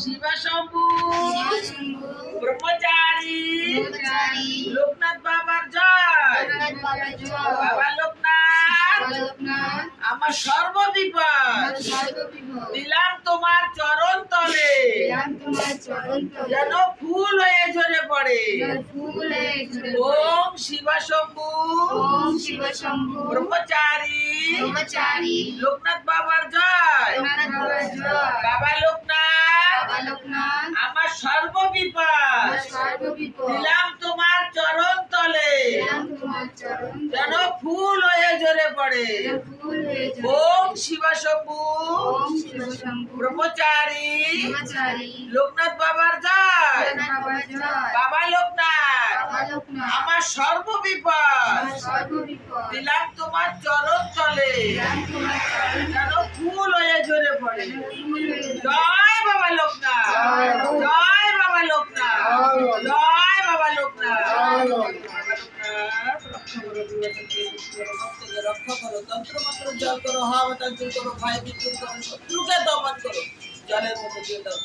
শিবশম্ভু ব্রহ্মচারী লোকনাথ বাবার জয়। বাবা লোকনাথ আমার সর্ববিপদ দিলাম তোমার চরণ তলে, যেন ফুল হয়ে ঝরে পড়ে। ওম শিবশম্ভু ব্রহ্মচারী লোকনাথ বাবার জয়। বাবা লোকনাথ আমার সর্ববিপদ দিলাম তোমার চরণ তলে, যেন ফুল হয়ে ঝরে পড়ে। ওম শিবশম্ভু ব্রহ্মচারী লোকনাথ বাবার জয়। বাবা লোকনাথ আমার সর্ববিপদ দিলাম তোমার চরণ তলে, যেন ফুল হয়ে ঝরে পড়ে। জয় বাবা লোকনাথ, জয় বাবা লোকনাথ, জয় বাবা লোকনাথ। রক্ষা করো, তন্ত্র মন্ত্র জল করো, হাওয়া বাতাস করো, ভয় বিদ্যুৎ করো, শত্রুকে দমন করো, জলের মধ্যে দিয়ে দাও।